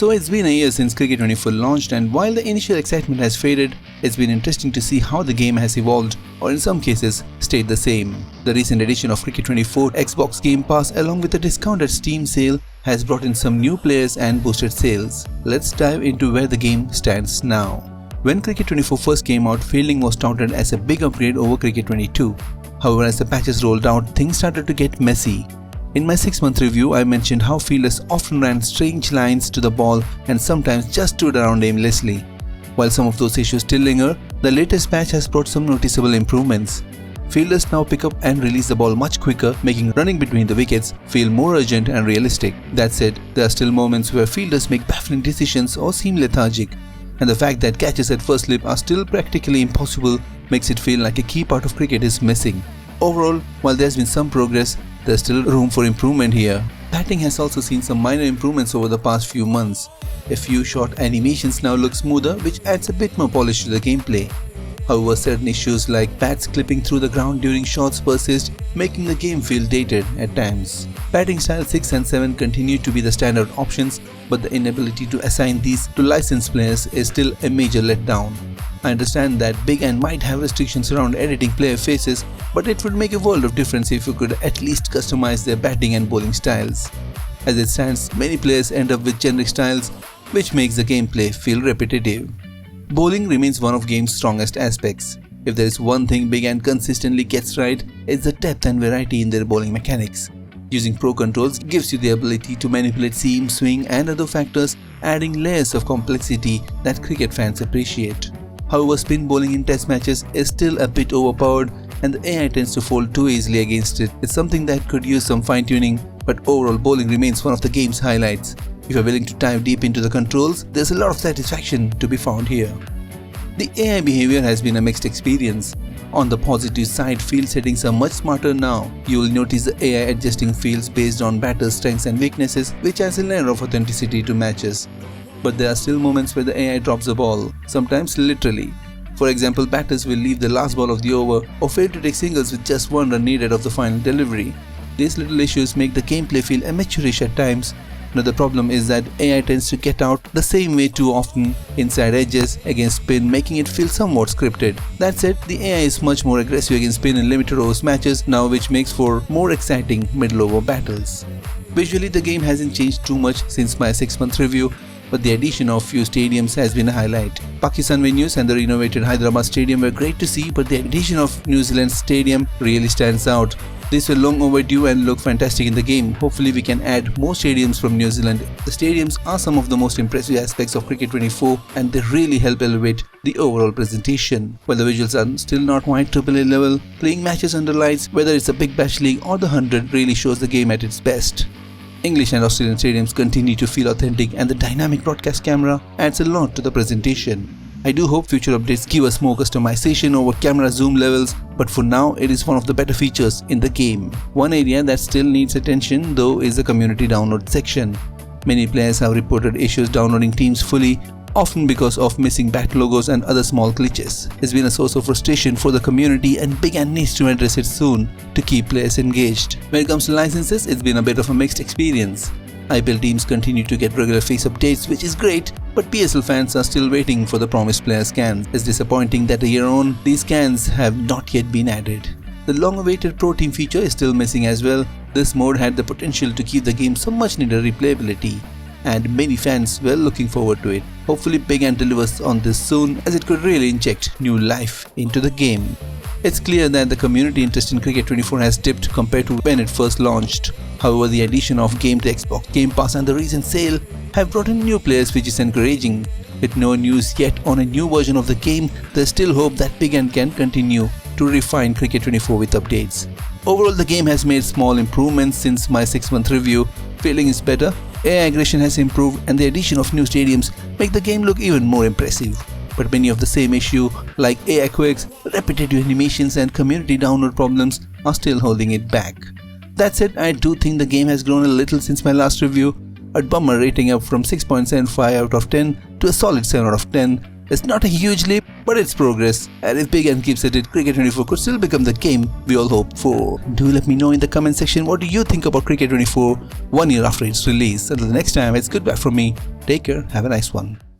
So it's been a year since Cricket 24 launched, and while the initial excitement has faded, it's been interesting to see how the game has evolved, or in some cases stayed the same. The recent edition of Cricket 24 Xbox Game Pass, along with a discounted Steam sale, has brought in some new players and boosted sales. Let's dive into where the game stands now. When Cricket 24 first came out, fielding was touted as a big upgrade over Cricket 22. However, as the patches rolled out, things started to get messy. In my 6-month review, I mentioned how fielders often ran strange lines to the ball and sometimes just stood around aimlessly. While some of those issues still linger, the latest patch has brought some noticeable improvements. Fielders now pick up and release the ball much quicker, making running between the wickets feel more urgent and realistic. That said, there are still moments where fielders make baffling decisions or seem lethargic, and the fact that catches at first slip are still practically impossible makes it feel like a key part of cricket is missing. Overall, while there's been some progress, there's still room for improvement here. Batting has also seen some minor improvements over the past few months. A few short animations now look smoother, which adds a bit more polish to the gameplay. However, certain issues like bats clipping through the ground during shots persist, making the game feel dated at times. Batting style 6 and 7 continue to be the standard options, but the inability to assign these to licensed players is still a major letdown. I understand that Big End might have restrictions around editing player faces, but it would make a world of difference if you could at least customize their batting and bowling styles. As it stands, many players end up with generic styles, which makes the gameplay feel repetitive. Bowling remains one of the game's strongest aspects. If there is one thing Big End consistently gets right, it's the depth and variety in their bowling mechanics. Using Pro Controls gives you the ability to manipulate seam, swing and other factors, adding layers of complexity that cricket fans appreciate. However, spin bowling in test matches is still a bit overpowered, and the AI tends to fold too easily against it. It's something that could use some fine-tuning, but overall bowling remains one of the game's highlights. If you're willing to dive deep into the controls, there's a lot of satisfaction to be found here. The AI behavior has been a mixed experience. On the positive side, field settings are much smarter now. You will notice the AI adjusting fields based on batters' strengths and weaknesses, which adds a layer of authenticity to matches. But there are still moments where the AI drops the ball, sometimes literally. For example, batters will leave the last ball of the over or fail to take singles with just one run needed of the final delivery. These little issues make the gameplay feel amateurish at times. Another problem is that AI tends to get out the same way too often, inside edges, against spin, making it feel somewhat scripted. That said, the AI is much more aggressive against spin in limited overs matches now, which makes for more exciting middle over battles. Visually, the game hasn't changed too much since my 6-month review, but the addition of few stadiums has been a highlight. Pakistan venues and the renovated Hyderabad stadium were great to see, but the addition of New Zealand's stadium really stands out. These were long overdue and look fantastic in the game. Hopefully we can add more stadiums from New Zealand. The stadiums are some of the most impressive aspects of Cricket 24 and they really help elevate the overall presentation. While the visuals are still not quite AAA level, playing matches under lights, whether it's a Big Bash League or the 100, really shows the game at its best. English and Australian stadiums continue to feel authentic and the dynamic broadcast camera adds a lot to the presentation. I do hope future updates give us more customization over camera zoom levels, but for now it is one of the better features in the game. One area that still needs attention though is the community download section. Many players have reported issues downloading teams fully, often because of missing bat logos and other small glitches. It's been a source of frustration for the community and Big End needs to address it soon to keep players engaged. When it comes to licenses, it's been a bit of a mixed experience. IPL teams continue to get regular face updates, which is great, but PSL fans are still waiting for the promised player scans. It's disappointing that a year on, these scans have not yet been added. The long-awaited Pro Team feature is still missing as well. This mode had the potential to give the game some much needed replayability, and many fans were looking forward to it. Hopefully Big End delivers on this soon, as it could really inject new life into the game. It's clear that the community interest in Cricket 24 has dipped compared to when it first launched. However, the addition of game to Xbox Game Pass and the recent sale have brought in new players, which is encouraging. With no news yet on a new version of the game, there's still hope that Big End can continue to refine Cricket 24 with updates. Overall, the game has made small improvements since my 6-month review. Fielding is better, AI aggression has improved, and the addition of new stadiums make the game look even more impressive. But many of the same issues like AI quirks, repetitive animations and community download problems are still holding it back. That said, I do think the game has grown a little since my last review. I'd bump my rating up from 6.75 out of 10 to a solid 7 out of 10. It's not a huge leap, but it's progress, and if Big N keeps at it, Cricket 24 could still become the game we all hope for. Do let me know in the comment section what do you think about Cricket 24 1 year after its release. Until the next time, it's goodbye from me. Take care, have a nice one.